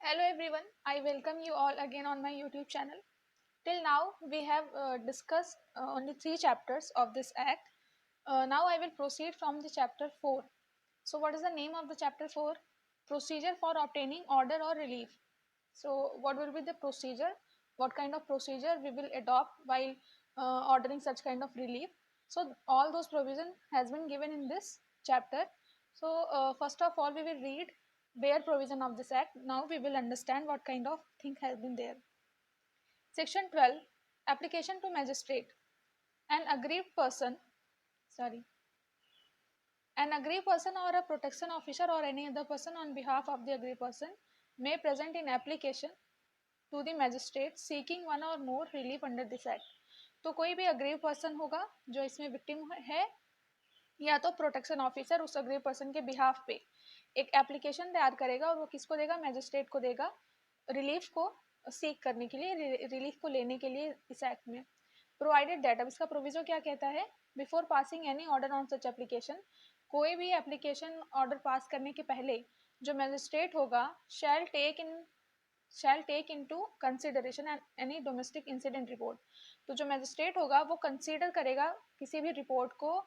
Hello everyone, I welcome you all again on my YouTube channel. Till now, we have discussed only 3 chapters of this act. Now I will proceed from the chapter 4. So what is the name of the chapter 4? Procedure for obtaining order or relief. So what will be the procedure? What kind of procedure we will adopt while ordering such kind of relief? So all those provision has been given in this chapter. So first of all we will read bare provision of this act. Now we will understand what kind of thing has been there. Section 12, application to magistrate. An aggrieved person, sorry, an aggrieved person or a protection officer or any other person on behalf of the aggrieved person may present in application to the magistrate seeking one or more relief under this act. तो कोई भी aggrieved person होगा जो इसमें victim है या तो protection officer उस अग्रीव पर्सन के बिहाफ पे एक एप्लीकेशन तैयार करेगा और वो किसको देगा, मैजिस्ट्रेट को देगा रिलीफ को सीक करने के लिए, रिलीफ को लेने के लिए इस एक्ट में। प्रोवाइडेड दैट, अब इसका प्रोविजो क्या कहता है, before passing any order on such application, कोई भी एप्लीकेशन ऑर्डर पास करने के पहले जो मैजिस्ट्रेट होगा shall take into consideration any domestic incident report. तो जो मैजिस्ट्रेट होगा वो कंसीडर करेगा किसी भी रिपोर्ट को,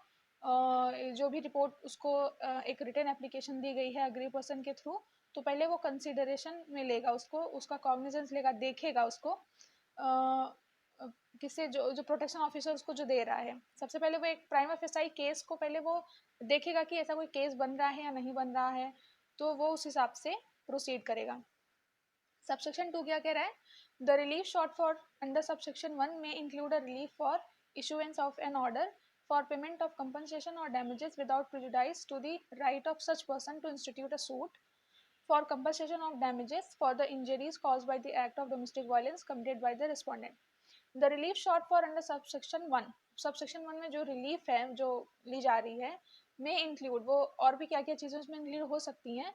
जो भी रिपोर्ट उसको एक रिटन एप्लीकेशन दी गई है अग्री पर्सन के थ्रू, तो पहले वो कंसिडरेशन में लेगा उसको, उसका कॉग्निजेंस लेगा, देखेगा उसको किससे, जो प्रोटेक्शन ऑफिसर उसको जो दे रहा है। सबसे पहले वो एक प्राइमा फेसाई केस को पहले वो देखेगा कि ऐसा कोई केस बन रहा है या नहीं बन रहा है, तो वो उस हिसाब से प्रोसीड करेगा। सबसेक्शन 2 क्या कह रहा है, the relief short for under subsection 1 में include a relief for issuance of an order for payment of compensation or damages without prejudice to the right of such person to institute a suit for compensation of damages for the injuries caused by the act of domestic violence committed by the respondent. The relief sought for under subsection 1, subsection 1 में जो relief है जो ली जा रही है may include, वो और भी क्या क्या चीज़ें उसमें इंक्लूड हो सकती हैं,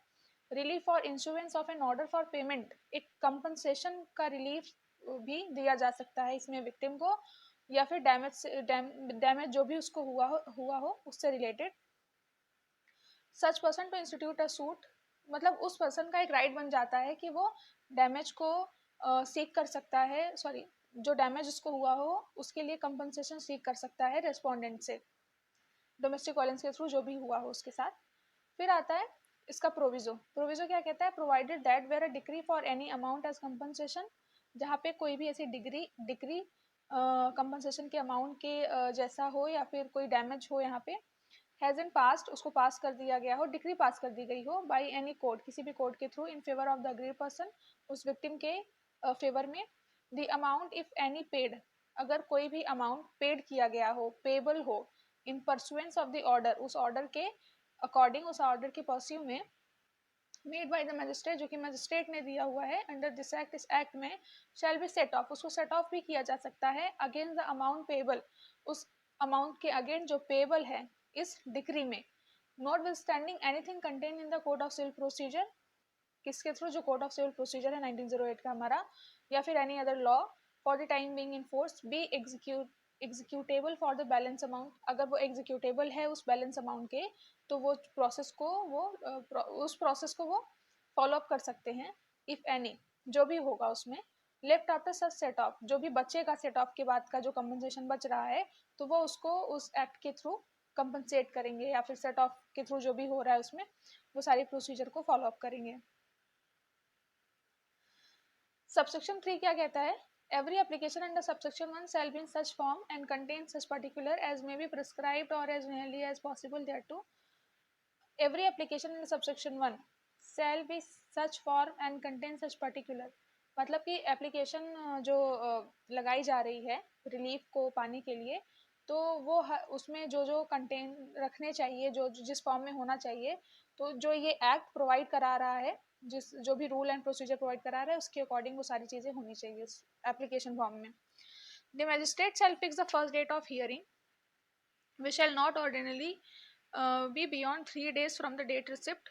relief for insurance of an order for payment, एक कंपनसेशन का रिलीफ भी दिया जा सकता है इसमें विक्टिम को, या फिर डैमेज जो भी उसको हुआ हो उससे related. Such person to institute a suit, मतलब उस पर्सन का एक राइट बन जाता है कि वो डैमेज को सीक कर सकता है, सॉरी जो डैमेज उसको हुआ हो उसके लिए कंपनसेशन सीक कर सकता है रेस्पोंडेंट से, डोमेस्टिक वायलेंस के थ्रू जो भी हुआ हो उसके साथ। फिर आता है इसका प्रोविजो क्या कहता है, provided that where a decree for any amount as compensation, जहाँ पे कोई भी ऐसी डिक्री कंपनसेशन के अमाउंट के जैसा हो या फिर कोई डैमेज हो यहाँ पे, हैज़ इन पास्ट, उसको पास कर दिया गया हो, डिक्री पास कर दी गई हो बाय एनी कोर्ट, किसी भी कोर्ट के through, in favour of the agreed person, उस विक्टिम के फेवर में। The amount if any paid, अगर कोई भी अमाउंट पेड किया गया हो, पेबल हो, इन परसुएंस ऑफ द ऑर्डर, उस ऑर्डर के अकॉर्डिंग, उस ऑर्डर के परस्यू में, मेड बाय द मजिस्ट्रेट, जो कि मजिस्ट्रेट ने दिया हुआ है अंडर दिस एक्ट, इस एक्ट में, शैल बी सेट ऑफ, उसको सेट ऑफ भी किया जा सकता है अगेंस्ट द अमाउंट पेबल, उस अमाउंट के अगेंस्ट जो पेबल है इस डिक्री में, not will standing anything contain in the code of civil procedure, किसके थ्रू, जो कोड ऑफ सिविल प्रोसीजर है 1908 का हमारा, या फिर any other law for the time being in force, be executable for the balance amount, अगर वो executable है उस बैलेंस अमाउंट के, तो वो प्रोसेस को उस प्रोसेस को वो फॉलो अप कर सकते हैं, इफ एनी, जो भी होगा उसमें, left after such set of, जो भी बचेगा सेट ऑफ के बाद का जो कंपनसेशन बच रहा है, तो वो उसको उस एक्ट के थ्रू कंपनसेट करेंगे, या फिर सेट ऑफ के थ्रू जो भी हो रहा है उसमें वो सारी प्रोसीजर को फॉलो अप करेंगे। सबसेक्शन 3 क्या कहता है, every application under subsection 1 shall be in such form and contain such particular as may be prescribed or as nearly as possible thereto. Every application in subsection 1 shall be such form and contain such particular, मतलब कि application जो लगाई जा रही है relief को पाने के लिए, तो वो उसमें जो जो कंटेन रखने चाहिए, जो जिस फॉर्म में होना चाहिए, तो जो ये एक्ट प्रोवाइड करा रहा है, जो भी रूल एंड प्रोसीजर प्रोवाइड करा रहा है उसके अकॉर्डिंग वो सारी चीज़ें होनी चाहिए उस एप्लीकेशन फॉर्म में। The magistrate shall fix the first date of hearing which shall not ordinarily be beyond 3 days from the date receipt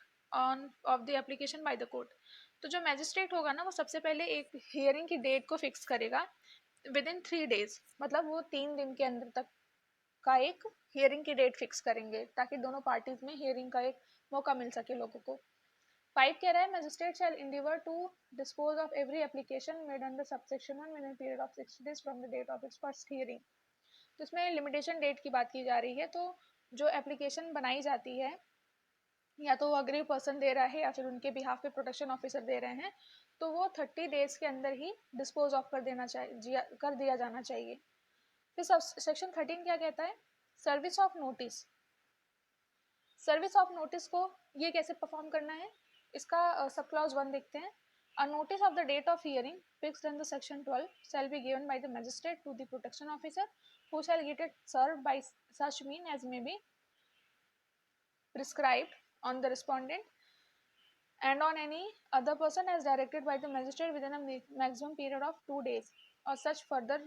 of the application by the court. तो जो मैजिस्ट्रेट होगा ना वो सबसे पहले एक हियरिंग की डेट को फिक्स करेगा विद इन 3 days, मतलब वो 3 दिन के अंदर तक का एक हियरिंग की डेट फिक्स करेंगे ताकि दोनों पार्टीज में हियरिंग का एक मौका मिल सके लोगों को। 5 कह रहा है magistrate shell endeavor to dispose of every application made under subsection 1 within a period of 60 days from the date of its first hearing. तो इसमें लिमिटेशन डेट की बात की जा रही है। तो जो एप्लीकेशन बनाई जाती है या तो वो अग्री पर्सन दे रहा है या फिर उनके बिहाफ पे प्रोटेक्शन ऑफिसर दे रहे हैं, तो वो 30 डेज के अंदर ही डिस्पोज ऑफ कर देना चाहिए, कर दिया जाना चाहिए। फिर सेक्शन 13 क्या कहता है? Service of notice. Service of notice को ये कैसे परफॉर्म करना है, इसका सब क्लॉज 1 देखते हैं। A notice of the date of hearing fixed under section 12 shall be given by the magistrate to the protection officer, who shall get it served by such mean as may be prescribed on the respondent and on any other person as directed by the magistrate within a maximum period of 2 days or such further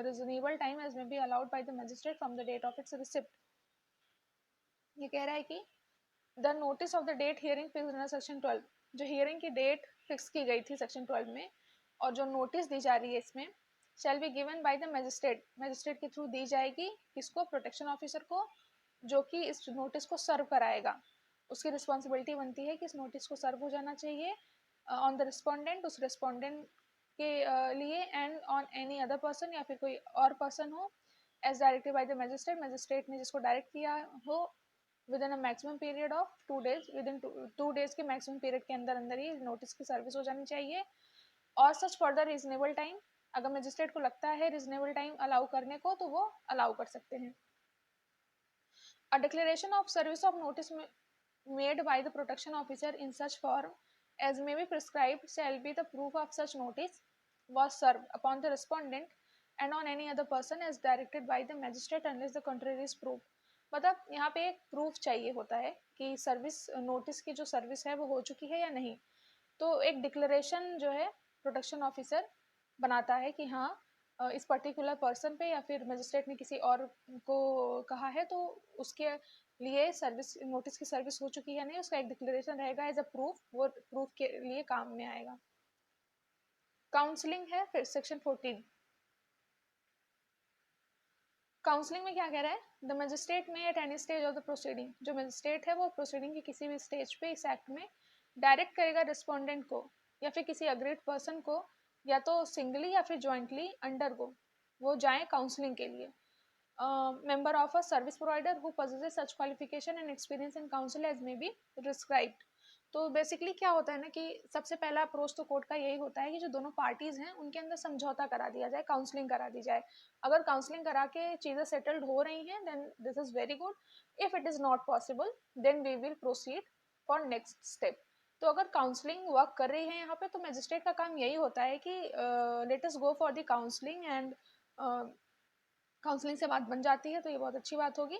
reasonable time as may be allowed by the magistrate from the date of its receipt. ये कह रहा है कि the notice of the date hearing fix under section 12, जो hearing की date fix की गई थी सेक्शन 12 में और जो नोटिस दी जा रही है इसमें, shall be given by the magistrate, magistrate के थ्रू दी जाएगी किसको? प्रोटेक्शन ऑफिसर को, जो कि इस नोटिस को सर्व कराएगा। उसकी रिस्पॉन्सिबिलिटी बनती है कि इस नोटिस को सर्व हो जाना चाहिए ऑन द रिस्पोंडेंट, उस रिस्पोंडेंट के लिए, and on any other person, या फिर कोई और पर्सन हो as directed by the magistrate, magistrate ने जिसको डायरेक्ट किया हो, within a maximum period of 2 days, within 2 days के मैक्सिमम पीरियड के अंदर अंदर ही नोटिस की सर्विस हो जानी चाहिए। और सच फर्दर रीजनेबल टाइम, अगर मैजिस्ट्रेट को लगता है रीजनेबल टाइम अलाउ करने को तो वो अलाउ कर सकते हैं। A declaration of service of notice made by the protection officer in such form as may be prescribed shall be the proof of such notice was served upon the respondent and on any other person as directed by the magistrate unless the contrary is proved. मतलब यहाँ पे एक proof चाहिए होता है कि service notice की जो सर्विस है वो हो चुकी है या नहीं। तो एक डिक्लेरेशन जो है प्रोटेक्शन ऑफिसर बनाता है कि हाँ इस पर्टिकुलर पर्सन पे या फिर मजिस्ट्रेट ने किसी और को कहा है तो उसके लिए सर्विस नोटिस की सर्विस हो चुकी है नहीं, उसका एक डिक्लेरेशन रहेगा एज अ प्रूफ, वो प्रूफ के लिए काम में आएगा। काउंसलिंग है फिर सेक्शन 14। काउंसलिंग में क्या कह रहा है? द मजिस्ट्रेट में at any stage of the proceeding, जो मजिस्ट्रेट है वो प्रोसीडिंग की किसी भी स्टेज पे इस एक्ट में डायरेक्ट करेगा रिस्पोंडेंट को या फिर किसी अग्रीड पर्सन को, या तो सिंगली या फिर जॉइंटली अंडर को वो जाए काउंसलिंग के लिए। Member of a service provider who possesses such qualification and experience in counsel as may be prescribed। तो बेसिकली क्या होता है ना कि सबसे पहला अप्रोच तो कोर्ट का यही होता है कि जो दोनों पार्टीज हैं उनके अंदर समझौता करा दिया जाए, काउंसलिंग करा दी जाए। अगर काउंसलिंग करा के चीज़ें सेटल्ड हो रही हैं then this is very good, if it is not possible then we will proceed for next step. तो अगर काउंसलिंग वर्क कर रही है यहाँ पे तो मैजिस्ट्रेट का काम यही होता है कि let us go for the counselling, and counselling से बात बन जाती है तो ये बहुत अच्छी बात होगी।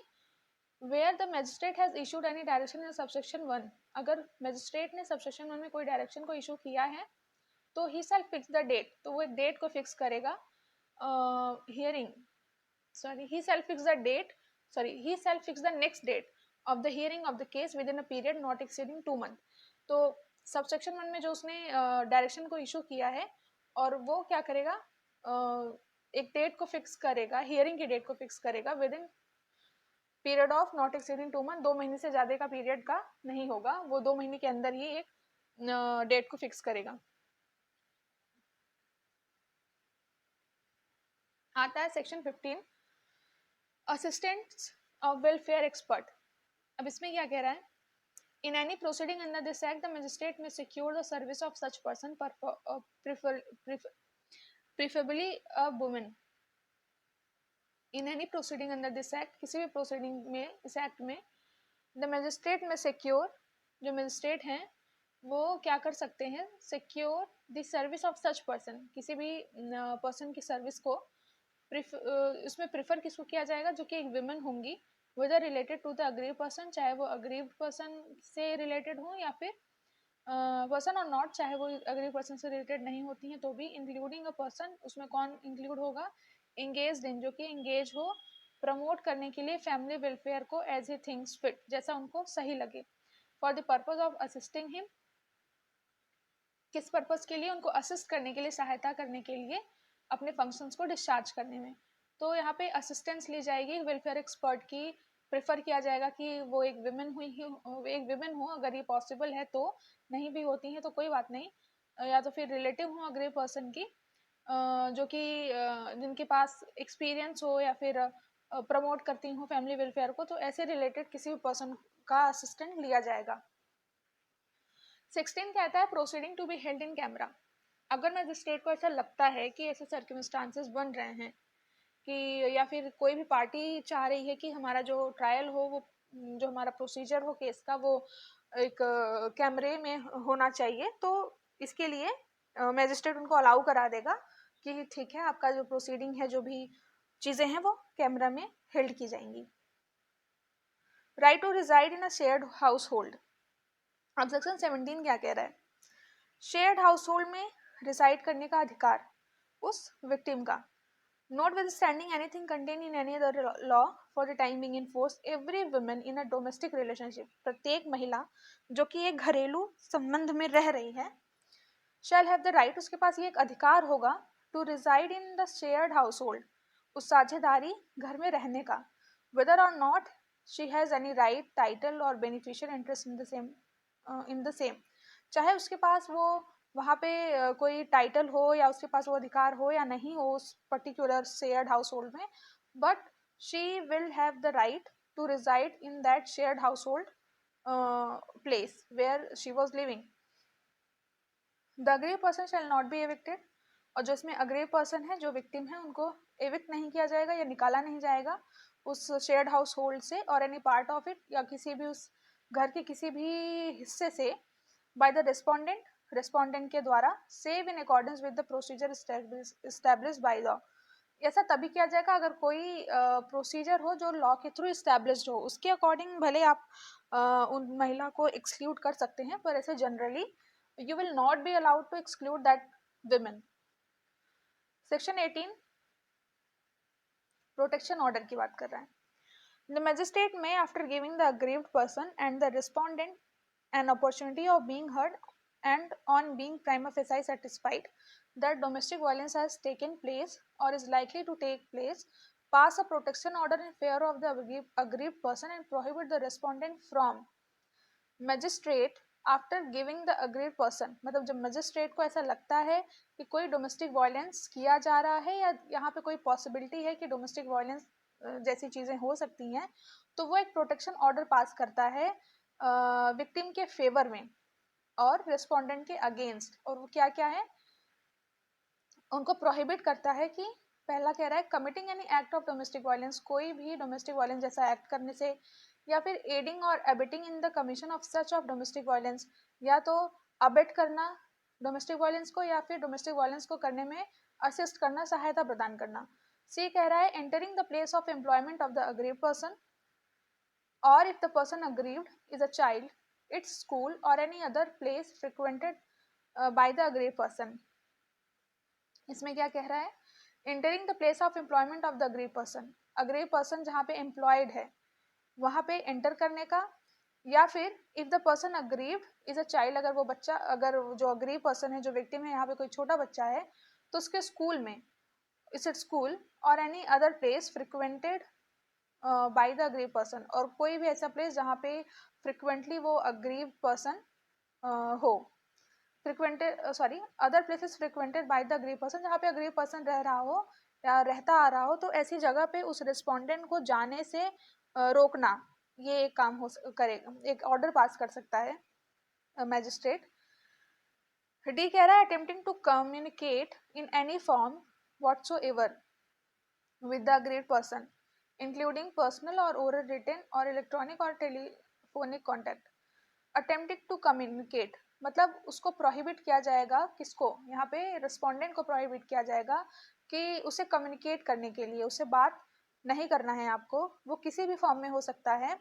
Where the magistrate has issued any direction in subsection 1, अगर मैजिस्ट्रेट ने सबसेक्शन 1 में कोई डायरेक्शन को इशू किया है तो ही शैल फिक्स द डेट, तो वो एक डेट को फिक्स करेगा hearing he shall fix the date he shall fix the next date of the hearing of the case within a period not exceeding 2 month। तो सबसेक्शन 1 में जो उसने डायरेक्शन को इशू किया है और वो क्या करेगा, एक डेट को फिक्स करेगा, हियरिंग की डेट को फिक्स करेगा with in period of not exceeding 2 month, 2 महीने से ज्यादा का पीरियड का नहीं होगा, वो 2 महीने के अंदर ही एक डेट को फिक्स करेगा। आता है section 15 assistants of welfare expert. अब इसमें क्या कह रहा है? In any proceeding under this act the magistrate may secure the service of such person preferably a woman. In any proceeding under this act, किसी भी प्रोसीडिंग में इस एक्ट में द मजिस्ट्रेट में सिक्योर, जो मजिस्ट्रेट हैं वो क्या कर सकते हैं? Secure the service of such person, किसी भी पर्सन की सर्विस को इसमें प्रेफर किसको किया जाएगा? जो कि एक विमेन होंगी, whether related to the aggrieved person, चाहे वो अग्रीव पर्सन से रिलेटेड हो या फिर पर्सन और नॉट, चाहे वो अग्रीव पर्सन से रिलेटेड नहीं होती हैं तो भी, इंक्लूडिंग अ पर्सन, उसमें कौन इंक्लूड होगा? एंगेज इन, जो कि एंगेज हो प्रमोट करने के लिए फैमिली वेलफेयर को एज ही थिंग्स फिट, जैसा उनको सही लगे, for the purpose of assisting him, किस पर्पज के लिए? उनको असिस्ट करने के लिए, सहायता करने के लिए अपने फंक्शंस को डिस्चार्ज करने में। तो यहाँ पे असिस्टेंस ली जाएगी वेलफेयर एक्सपर्ट की प्रेफर किया जाएगा कि वो एक विमेन हो, अगर ये पॉसिबल है तो। नहीं भी होती हैं तो कोई बात नहीं, या तो फिर रिलेटिव हो अग्री पर्सन की, जो कि जिनके पास एक्सपीरियंस हो या फिर प्रमोट करती हो फैमिली वेलफेयर को, तो ऐसे रिलेटेड किसी भी पर्सन का असिस्टेंट लिया जाएगा। 16 कहता है proceeding to be held in camera. अगर मजिस्ट्रेट को ऐसा लगता है कि ऐसे सर्कमस्टांसेस बन रहे हैं कि या फिर कोई भी पार्टी चाह रही है कि हमारा जो ट्रायल हो, वो जो हमारा प्रोसीजर हो केस का, वो एक कैमरे में होना चाहिए, तो इसके लिए मजिस्ट्रेट उनको अलाउ करा देगा कि ठीक है, आपका जो प्रोसीडिंग है, जो भी चीज़ें हैं, वो कैमरा में हेल्ड की जाएंगी। Right to reside in a shared household. अब सेक्शन 17 क्या कह रहा है? शेयर्ड हाउस होल्ड में रिसाइड करने का अधिकार उस विक्टिम का, notwithstanding anything contained in any other law for the time being in force, every woman in a domestic relationship, प्रत्येक महिला जो कि एक घरेलू संबंध में रह रही है, shall have the right, उसके पास ये एक अधिकार होगा, to reside in the shared household, उस साझेदारी घर में रहने का, whether or not she has any right, title or beneficial interest in the same, चाहे उसके पास वो वहाँ पे कोई टाइटल हो या उसके पास वो अधिकार हो या नहीं हो उस पर्टिकुलर शेयर्ड हाउस होल्ड में, but she will have the right to reside in that shared household place where she was living. The aggrieved person shall not be evicted, और जो इसमें अग्रीव पर्सन है, जो victim है, उनको evict नहीं किया जाएगा या निकाला नहीं जाएगा उस शेयर्ड हाउस होल्ड से, और एनी पार्ट ऑफ इट, या किसी भी उस घर के किसी भी हिस्से से, बाय द रेस्पोंडेंट के द्वारा, save in accordance with the procedure established by law. ऐसा तभी किया जाएगा अगर कोई प्रोसीजर हो जो लॉ के थ्रू इस्टेब्लिश्ड हो, उसके अकॉर्डिंग भले आप उन महिला को एक्सक्लूड कर सकते हैं, पर ऐसे generally you will not be allowed to exclude that women. Section 18 protection order की बात कर रहा है। The magistrate may, after giving the aggrieved person and the respondent an opportunity of being heard, and on being prima facie satisfied that domestic violence has taken place or is likely to take place, pass a protection order in favor of the aggrieved person and prohibit the respondent from। Magistrate after giving the agreed person, मतलब जब magistrate को ऐसा लगता है कि कोई domestic violence किया जा रहा है या यहाँ पे कोई पॉसिबिलिटी है कि डोमेस्टिक वायलेंस जैसी चीज़ें हो सकती हैं, तो वो एक प्रोटेक्शन ऑर्डर पास करता है विक्टिम के फेवर में और रिस्पोंडेंट के अगेंस्ट। और वो क्या क्या है, उनको प्रोहिबिट करता है कि पहला कह रहा है committing any act of domestic violence, कोई भी डोमेस्टिक वायलेंस जैसा एक्ट करने से, या फिर एडिंग और abetting in the commission of such of domestic violence, या तो अबेट करना डोमेस्टिक वायलेंस को या फिर डोमेस्टिक वायलेंस को करने में असिस्ट करना, सहायता प्रदान करना। सी कह रहा है entering the place of employment of the aggrieved person, or if the person aggrieved is a child, its school or any other place frequented by the aggrieved person. इसमें क्या कह रहा है, entering the place of employment of the aggrieved person, aggrieved person जहाँ पे employed है वहाँ पे एंटर करने का, या फिर if the person aggrieved is a child, अगर वो बच्चा, अगर जो अग्रीव पर्सन है, जो विक्टिम है, यहाँ पे कोई छोटा बच्चा है, तो उसके स्कूल में, इस school or any other place frequented by the aggrieved person, और कोई भी ऐसा प्लेस जहाँ पे फ्रिक्वेंटली वो अग्रीव पर्सन हो, frequented other places frequented by the aggrieved person, जहाँ पे अग्रीव पर्सन रह रहा हो या रहता आ रहा हो, तो ऐसी जगह पे उस रिस्पोंडेंट को जाने से रोकना, ये एक काम हो करेगा, एक ऑर्डर पास कर सकता है मैजिस्ट्रेट। डी कह रहा है attempting to communicate in any form whatsoever with the aggrieved person, including personal or oral, written or electronic or telephonic contact। attempting to communicate मतलब उसको प्रोहिबिट किया जाएगा, किसको, यहाँ पे रिस्पोंडेंट को प्रोहिबिट किया जाएगा कि उसे कम्युनिकेट करने के लिए, उसे बात नहीं करना है आपको, वो किसी भी फॉर्म में हो सकता है।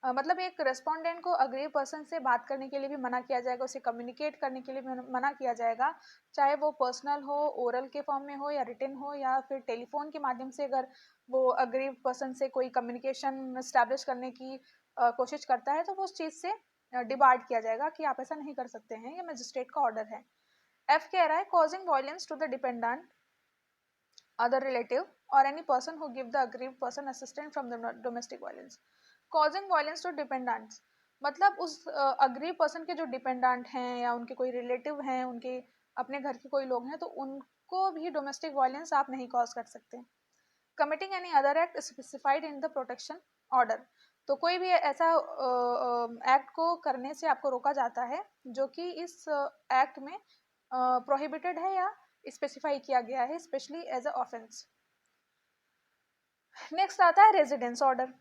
मतलब एक रेस्पोंडेंट को अग्रीव पर्सन से बात करने के लिए भी मना किया जाएगा, उसे कम्युनिकेट करने के लिए भी मना किया जाएगा, चाहे वो पर्सनल हो, ओरल के फॉर्म में हो या रिटन हो, या फिर टेलीफोन के माध्यम से अगर वो अग्रीव पर्सन से कोई कम्युनिकेशन इस्टेब्लिश करने की कोशिश करता है, तो वो उस चीज़ से डिबार्ड किया जाएगा कि आप ऐसा नहीं कर सकते हैं, ये मजिस्ट्रेट का ऑर्डर है। एफ कह रहा है causing violence to the dependent, other relative or any person who give the aggrieved person assistance from the domestic violence. Causing violence to dependents, मतलब उस अग्री पर्सन के जो डिपेंडेंट हैं या उनके कोई रिलेटिव हैं, उनके अपने घर के कोई लोग हैं, तो उनको भी डोमेस्टिक वायलेंस आप नहीं कॉज कर सकते। Committing any other act specified in the protection order, तो कोई भी ऐसा एक्ट को करने से आपको रोका जाता है जो कि इस एक्ट में प्रोहिबिटेड है या स्पेसिफाई किया गया है specially as a offence. Next आता है रेजिडेंस ऑर्डर।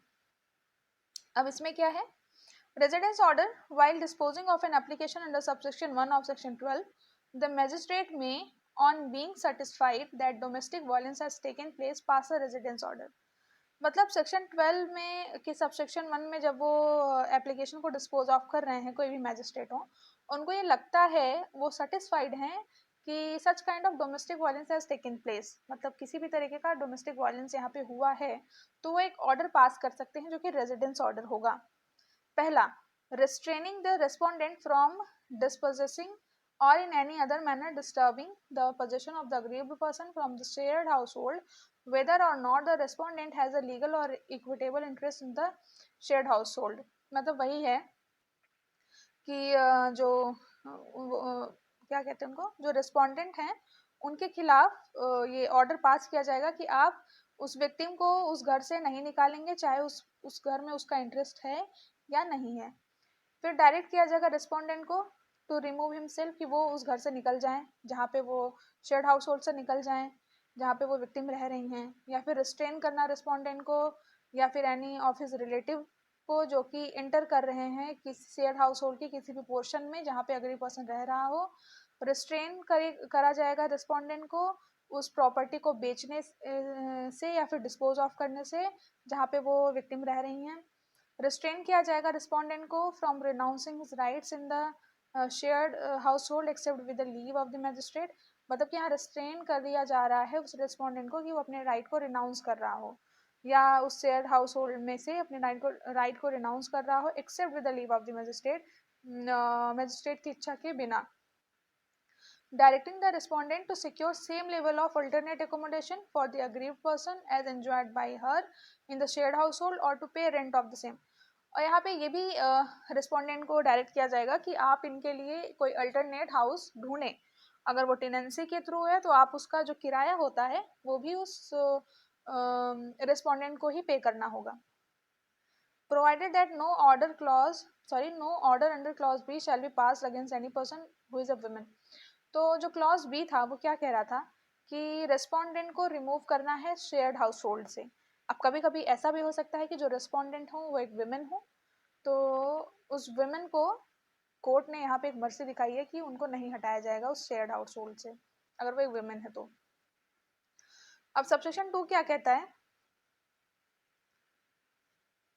अब इसमें क्या है, residence order, while disposing of an application under subsection 1 of section 12, the magistrate may, on being satisfied that domestic violence has taken place, pass a residence order। मतलब section 12 में कि subsection 1 में जब वो एप्लीकेशन को डिस्पोज ऑफ कर रहे हैं कोई भी मैजिस्ट्रेट हो, उनको ये लगता है, वो सेटिस्फाइड हैं कि such kind of domestic violence has taken place, मतलब किसी भी तरीके का डोमेस्टिक वायलेंस यहाँ पे हुआ है, तो वो एक ऑर्डर पास कर सकते हैं जो कि रेजिडेंस ऑर्डर होगा। पहला, restraining the respondent from dispossessing or in any other manner disturbing the possession of the aggrieved person from the shared household, whether or not the respondent has a legal or equitable interest in the shared household। मतलब वही है कि जो क्या कहते हैं उनको, जो रिस्पोंडेंट हैं उनके खिलाफ ये ऑर्डर पास किया जाएगा कि आप उस विक्टिम को उस घर से नहीं निकालेंगे, चाहे उस घर में उसका इंटरेस्ट है या नहीं है। फिर डायरेक्ट किया जाएगा रिस्पोंडेंट को टू रिमूव हिमसेल्फ, कि वो उस घर से निकल जाएं जहाँ पे वो शेयर्ड हाउस होल्ड से निकल जाएं जहाँ पे वो विक्टिम रह रही हैं, या फिर रिस्ट्रेन करना रिस्पोंडेंट को या फिर एनी ऑफ हिज रिलेटिव को जो कि इंटर कर रहे हैं किसी शेयर्ड हाउस होल्ड के किसी भी पोर्शन में जहाँ पे अगली पर्सन रह रहा हो। रिस्ट्रेन करा जाएगा रिस्पोंडेंट को उस प्रॉपर्टी को बेचने से या फिर डिस्पोज ऑफ करने से जहाँ पे वो विक्टिम रह रही हैं। रिस्ट्रेन किया जाएगा रिस्पोंडेंट को from renouncing his rights in the shared household except with the leave of the magistrate, मतलब कि यहाँ रिस्ट्रेन कर दिया जा रहा है उस रिस्पोंडेंट को कि वो अपने राइट को रिनाउंस कर रहा हो या उस शेयर्ड हाउस होल्ड में से अपने राइट को रिनाउंस कर रहा हो except with the leave of the magistrate, magistrate की इच्छा के बिना। Directing the respondent to secure same level of alternate accommodation for the aggrieved person as enjoyed by her in the shared household or to pay rent of the same। और यहाँ पे ये भी respondent को डायरेक्ट किया जाएगा कि आप इनके लिए कोई अल्टरनेट हाउस ढूंढें, अगर वो टेनेंसी के थ्रू है तो आप उसका जो किराया होता है वो भी उस रिस्पोंडेंट को ही पे करना होगा। Provided that no order under clause B shall be passed against any person who is a woman। तो जो क्लॉज बी था वो क्या कह रहा था कि रेस्पोंडेंट को रिमूव करना है शेयर्ड हाउस होल्ड से। अब कभी कभी ऐसा भी हो सकता है कि जो रेस्पोंडेंट हो वो एक विमेन हो, तो उस विमेन को कोर्ट ने यहाँ पे एक मर्जी दिखाई है कि उनको नहीं हटाया जाएगा उस शेयर्ड हाउस होल्ड से अगर वो एक विमेन है तो। अब सबसेक्शन 2 क्या कहता है,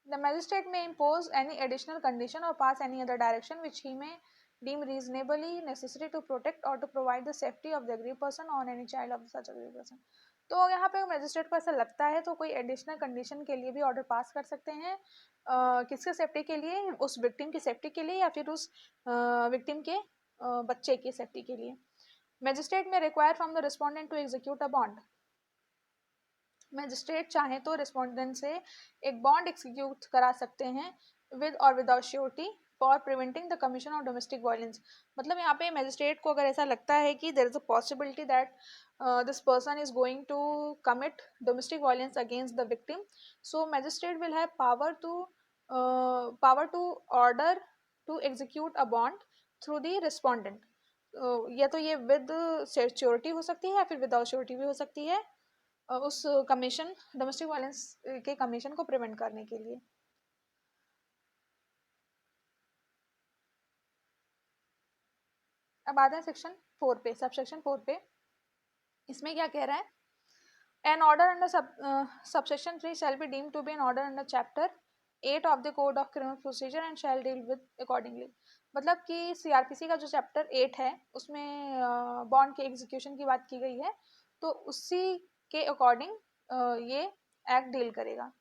द मैजिस्ट्रेट में इम्पोज एनी एडिशनल कंडीशन और पास एनी अदर डायरेक्शन विच ही में deem reasonably necessary to protect or to provide the safety of the aggrieved person or any child of such aggrieved person। तो यहाँ पे magistrate को ऐसा लगता है तो कोई एडिशनल कंडीशन के लिए भी ऑर्डर पास कर सकते हैं, किसके सेफ्टी के लिए, उस विक्टिम की सेफ्टी के लिए या फिर उस विक्टिम के बच्चे की सेफ्टी के लिए। Magistrate may require from the respondent to execute a bond, magistrate चाहे तो रिस्पोंडेंट से एक बॉन्ड एग्जीक्यूट करा सकते हैं विद और without surety for preventing the commission of domestic violence. मतलब यहाँ पे मैजिस्ट्रेट को अगर ऐसा लगता है कि there is a possibility that this person is going to commit domestic violence against the victim, so magistrate will have power to order to execute a bond through the respondent. या तो ये with surety हो सकती है या फिर without surety भी हो सकती है, उस कमीशन डोमेस्टिक वायलेंस के कमीशन को प्रिवेंट करने के लिए। अब आते हैं सेक्शन 4 पे, सबसेक्शन 4 पे। इसमें क्या कह रहा है, an order under subsection 3 shall be deemed to be an order under chapter 8 of the code of criminal procedure and shall deal with accordingly. मतलब कि सीआरपीसी का जो चैप्टर 8 है उसमें बॉन्ड के एग्जीक्यूशन की बात की गई है, तो उसी के अकॉर्डिंग ये एक्ट डील करेगा।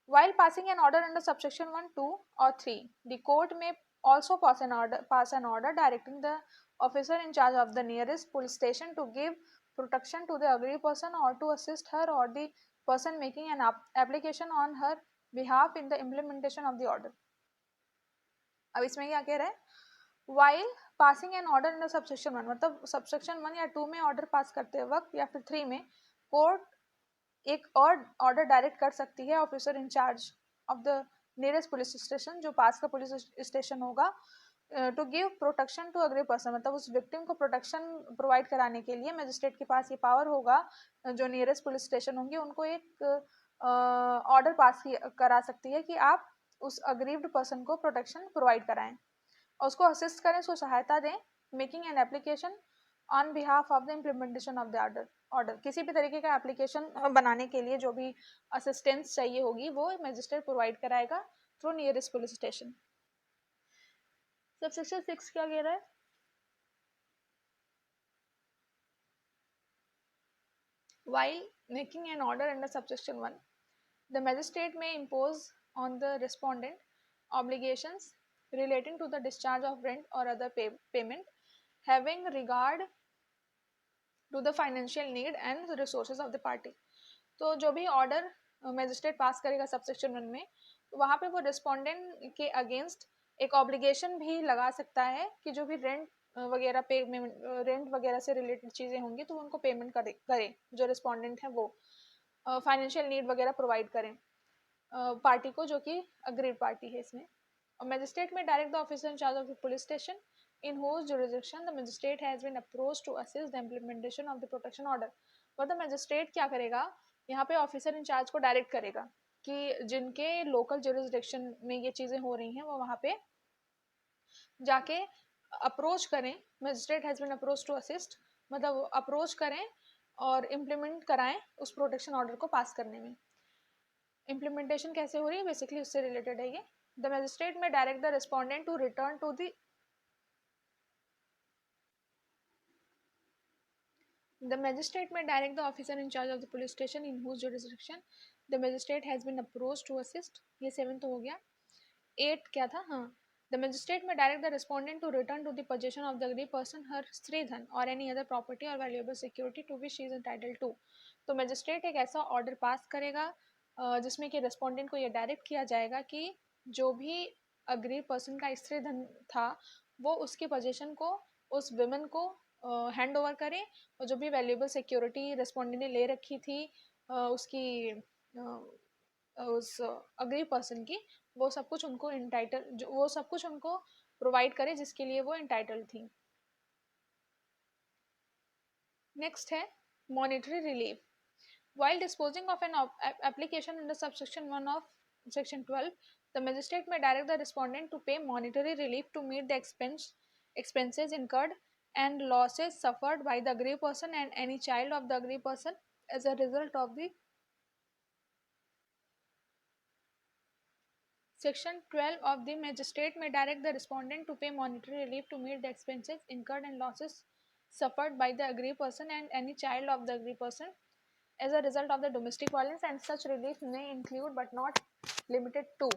While passing an order under subsection 1, 2 or 3, the court may also pass an order directing the officer in charge of the nearest police station to give protection to the aggrieved person or to assist her or the person making an application on her behalf in the implementation of the order. अब इसमें क्या कह रहा है, while passing an order in the subsection 1, मतलब subsection 1 या 2 में order pass करते वक्त या फिर 3 में कोर्ट एक और ऑर्डर डायरेक्ट कर सकती है officer in charge of the nearest police station, जो पास का पुलिस स्टेशन होगा, to give protection to aggrieve person, मतलब उस विक्टिम को प्रोटेक्शन प्रोवाइड कराने के लिए मजिस्ट्रेट के पास ये पावर होगा, जो नियरेस्ट पुलिस स्टेशन होंगे उनको एक ऑर्डर पास करा सकती है कि आप उस अग्रीव्ड पर्सन को प्रोटेक्शन प्रोवाइड कराएं और उसको असिस्ट करें, उसको सहायता दें, making an application on behalf of the implementation of the order किसी भी तरीके का एप्लीकेशन बनाने के लिए जो भी असिस्टेंस चाहिए होगी वो मजिस्ट्रेट प्रोवाइड कराएगा through nearest police station. Subsection 6 क्या कह रहा है, while making an order under subsection 1, the magistrate may impose on the respondent obligations relating to the discharge of rent or other payment having regard to the financial need and the resources of the party। तो जो भी order magistrate पास करेगा subsection 1 में, तो वहाँ पे वो respondent के अगेंस्ट एक ऑब्लिगेशन भी लगा सकता है कि जो भी रेंट वगैरह रेंट वगैरह से रिलेटेड चीज़ें होंगी तो उनको पेमेंट करे जो रिस्पोंडेंट है वो फाइनेंशियल नीड वगैरह प्रोवाइड करें पार्टी को जो कि अग्रीड पार्टी है इसमें। और magistrate may direct the officer in charge of the police station in whose jurisdiction the magistrate has been approached to assist the implementation of the protection order। मतलब magistrate क्या करेगा, यहाँ पे ऑफिसर इंचार्ज को direct करेगा कि जिनके local jurisdiction में ये चीज़ें हो रही हैं वो वहाँ पे जाके अप्रोच करें, magistrate has been approach to assist, मतलब अप्रोच करें और इम्प्लीमेंट कराएं उस प्रोटेक्शन ऑर्डर को पास करने में। इम्प्लीमेंटेशन कैसे हो रही है बेसिकली उससे रिलेटेड है ये। The magistrate may direct the respondent to return to the The magistrate may direct the officer in charge of the police station in whose jurisdiction the magistrate has been approached to assist। ये 7 तो हो गया। 8 क्या था, हाँ, the magistrate may direct the respondent to return to the possession of the aggrieved person her stridhan or any other property or valuable security to which she is entitled to। तो magistrate एक ऐसा order pass करेगा जिसमें कि respondent को ये direct किया जाएगा कि जो भी अग्रीव पर्सन का स्त्रीधन था वो उसके पोजेशन को उस विमेन को हैंड ओवर करें और जो भी वैल्यूएबल सिक्योरिटी रेस्पोंडेंट ने ले रखी थी उसकी उस अग्रीव पर्सन की, वो सब कुछ उनको वो सब कुछ उनको प्रोवाइड करे जिसके लिए वो इंटाइटल्ड थी। नेक्स्ट है monetary relief. While disposing of an application under subsection 1 of section 12, the magistrate may direct the respondent to pay monetary relief to meet the expenses incurred and losses suffered by the aggrieved person and any child of the aggrieved person as a result of the Section 12 of the magistrate may direct the respondent to pay monetary relief to meet the expenses incurred and losses suffered by the aggrieved person and any child of the aggrieved person as a result of the domestic violence and such relief may include but not limited to।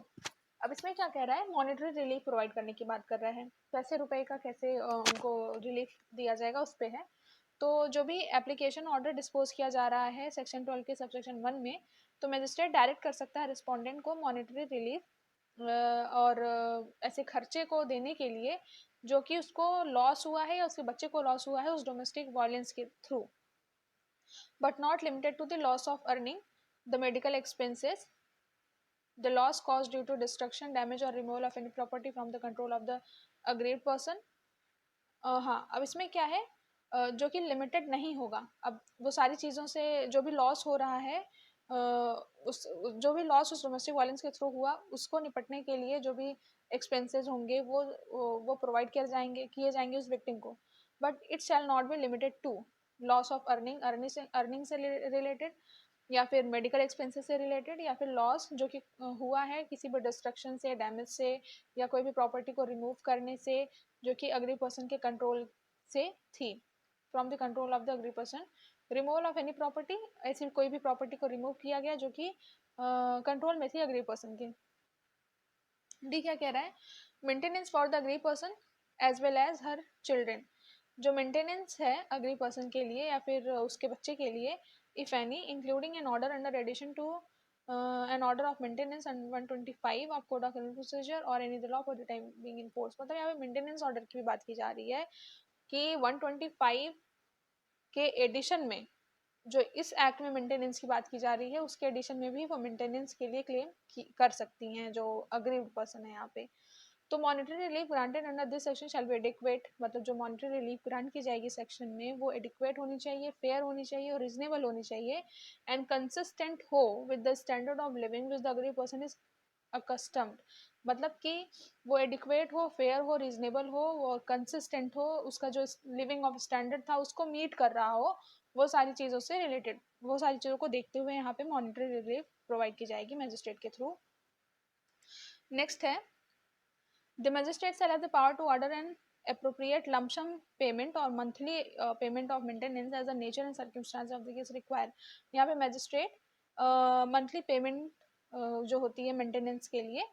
अब इसमें क्या कह रहा है, monetary relief provide करने की बात कर रहा है, पैसे रुपए का कैसे उनको रिलीफ दिया जाएगा उस पर है। तो जो भी एप्लीकेशन ऑर्डर डिस्पोज किया जा रहा है सेक्शन 12 के सबसेक्शन 1 में, तो मजिस्ट्रेट डायरेक्ट कर सकता है रिस्पोंडेंट को मॉनिटरी रिलीफ और ऐसे खर्चे को देने के लिए जो कि उसको लॉस हुआ है या उसके बच्चे को लॉस हुआ है उस डोमेस्टिक वायलेंस के through, but not limited to the loss of earning, the medical expenses, the loss caused due to destruction, damage or removal of any property from the control of the aggrieved person। हाँ, अब इसमें क्या है जो कि limited नहीं होगा। अब वो सारी चीज़ों से जो भी लॉस हो रहा है उस जो भी लॉस उस डोमेस्टिक वायलेंस के थ्रू हुआ उसको निपटने के लिए जो भी एक्सपेंसेस होंगे वो प्रोवाइड किए जाएंगे उस विक्टिम को, but it shall not be limited to loss of earning से रिलेटेड या फिर मेडिकल एक्सपेंसेस से रिलेटेड या फिर लॉस जो कि हुआ है किसी भी डिस्ट्रक्शन से, डैमेज से या कोई भी प्रॉपर्टी को रिमूव करने से जो कि अग्री पर्सन के कंट्रोल से थी, from the control of the aggrieved person. Removal of any property, ऐसी कोई भी प्रॉपर्टी को रिमूव किया गया जो कि कंट्रोल में थी अग्री पर्सन के। डी क्या कह रहा है, maintenance for the aggrieved person as well as her children, जो मेंटेनेंस है अग्री पर्सन के लिए या फिर उसके बच्चे के लिए, if any, including an order under addition to an order of maintenance and 125 of code of criminal procedure or any law for the time being in force. मतलब यहाँ पे मेंटेनेंस ऑर्डर की भी बात की जा रही है कि 125 के एडिशन में जो इस एक्ट में मेंटेनेंस की बात की जा रही है उसके एडिशन में भी वो मेंटेनेंस के लिए क्लेम कर सकती हैं जो अग्रीव्ड पर्सन है यहाँ पे। तो monetary relief granted under this section shall be adequate, मतलब जो मॉनिटरी रिलीफ ग्रांट की जाएगी सेक्शन में वो एडिक्वेट होनी चाहिए, फेयर होनी चाहिए और रीजनेबल होनी चाहिए एंड कंसिस्टेंट हो with the standard of living which the aggrieved person is accustomed. मतलब कि वो एडिक्वेट हो, फेयर हो, रीजनेबल हो और कंसिस्टेंट हो, उसका जो लिविंग ऑफ स्टैंडर्ड था उसको मीट कर रहा हो, वो सारी चीज़ों से रिलेटेड, वो सारी चीज़ों को देखते हुए यहाँ पे मॉनिटरी रिलीफ प्रोवाइड की जाएगी मैजिस्ट्रेट के थ्रू। नेक्स्ट है the magistrate shall have the power to order an appropriate lump sum payment or monthly payment of maintenance as the nature and circumstance of the case require। यहाँ पे magistrate monthly payment जो होती है maintenance के लिए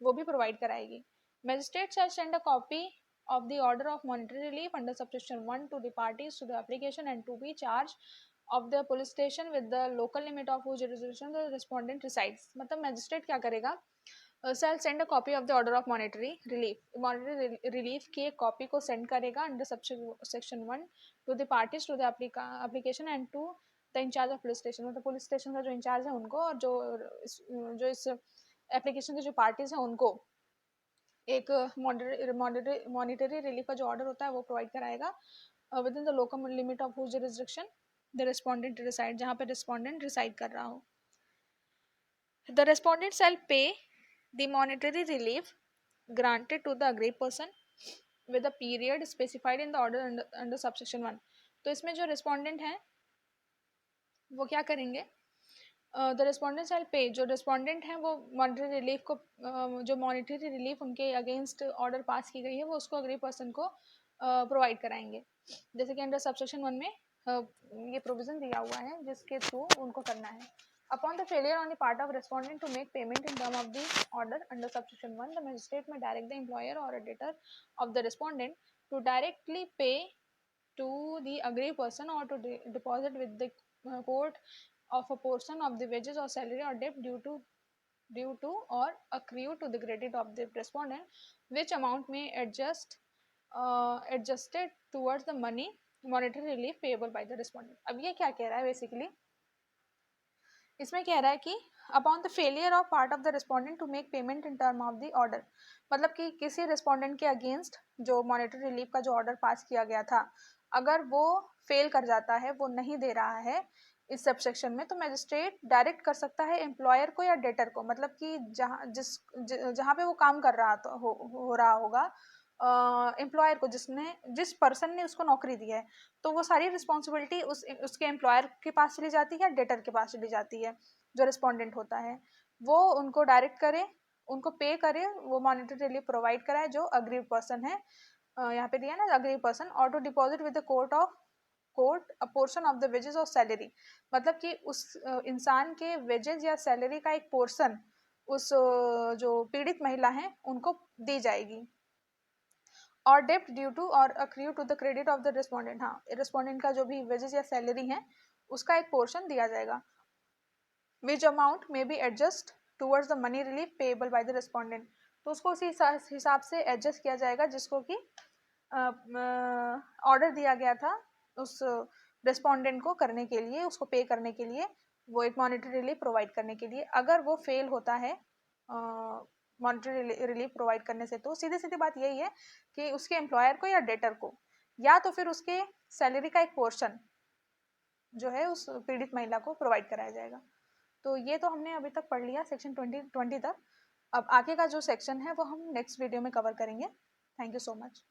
वो भी provide कराएगी। Magistrate shall send a copy of the order of monetary relief under subsection 1 to the parties to the application and to be charged of the police station with the local limit of whose jurisdiction the respondent resides। मतलब magistrate क्या करेगा, shall send a copy of the order of monetary relief, monetary relief की एक copy को send करेगा under section 1 to the parties to the application and to the in charge of police station. मतलब police station का जो in charge है उनको और जो इस एप्लीकेशन के जो पार्टीज हैं उनको एक मॉनिटरी रिलीफ का जो ऑर्डर होता है वो प्रोवाइड कराएगा within the local limit of whose jurisdiction the respondent reside, जहाँ पे रिस्पोंडेंट रिसाइड कर रहा हो। द रिस्पोंडेंट शैल पे the monetary relief granted to the aggrieved person with a period specified in the order under subsection 1। तो इसमें जो respondent हैं वो क्या करेंगे, द रिस्पोंडेंट शैल पे, जो रिस्पोंडेंट हैं वो मॉनिटरी रिलीफ को जो मॉनिटरी रिलीफ उनके अगेंस्ट ऑर्डर पास की गई है वो उसको अग्रीव पर्सन को प्रोवाइड कराएंगे। जैसे कि अंडर सबसेक्शन 1 में ये प्रोविजन दिया हुआ है जिसके थ्रू उनको करना है। Upon the failure on the part of respondent to make payment in term of the order under subsection 1, the magistrate may direct the employer or a debtor of the respondent to directly pay to the aggrieved person or to deposit with the court of a portion of the wages or salary or debt due to or accrue to the credit of the respondent, which amount may adjusted towards the money monetary relief payable by the respondent। अब ये क्या कह रहा है basically, इसमें कह रहा है कि upon the failure of part of the respondent to make payment in term of the order, मतलब कि किसी रिस्पोंडेंट के अगेंस्ट जो मॉनेटरी रिलीफ का जो ऑर्डर पास किया गया था अगर वो फेल कर जाता है, वो नहीं दे रहा है इस सबसेक्शन में, तो मैजिस्ट्रेट डायरेक्ट कर सकता है एम्प्लॉयर को या डेटर को, मतलब कि जहाँ पे वो काम कर रहा तो हो रहा होगा एम्प्लॉयर को, जिस पर्सन ने उसको नौकरी दी है, तो वो सारी रिस्पॉन्सिबिलिटी उसके एम्प्लॉयर के पास चली जाती है, डेटर के पास चली जाती है। जो रिस्पोंडेंट होता है वो उनको डायरेक्ट करे, उनको पे करे, वो मॉनिटरी रिलीफ प्रोवाइड कराए जो अग्रीव पर्सन है, यहाँ पे दिया ना अग्रीव पर्सन, और to deposit with the court a portion of the wages or salary, मतलब कि उस इंसान के वेजेस या सैलरी का एक पोर्शन उस जो पीड़ित महिला है उनको दी जाएगी। और डेप्ट due to or accrue to the credit of the respondent, हाँ रिस्पोंडेंट का जो भी वेजेस या सैलरी है उसका एक पोर्शन दिया जाएगा। विच amount may be adjust towards the money relief payable by the respondent, तो उसको उसी हिसाब से एडजस्ट किया जाएगा जिसको कि ऑर्डर दिया गया था उस रिस्पोंडेंट को करने के लिए, उसको पे करने के लिए, वो एक मॉनिटरी रिलीफ प्रोवाइड करने के लिए। अगर वो फेल होता है मॉनिटरी रिलीफ प्रोवाइड करने से, तो सीधी सीधी बात यही है कि उसके एम्प्लॉयर को या डेटर को या तो फिर उसके सैलरी का एक पोर्शन जो है उस पीड़ित महिला को प्रोवाइड कराया जाएगा। तो ये तो हमने अभी तक पढ़ लिया सेक्शन 20 तक। अब आगे का जो सेक्शन है वो हम नेक्स्ट वीडियो में कवर करेंगे। Thank you so much.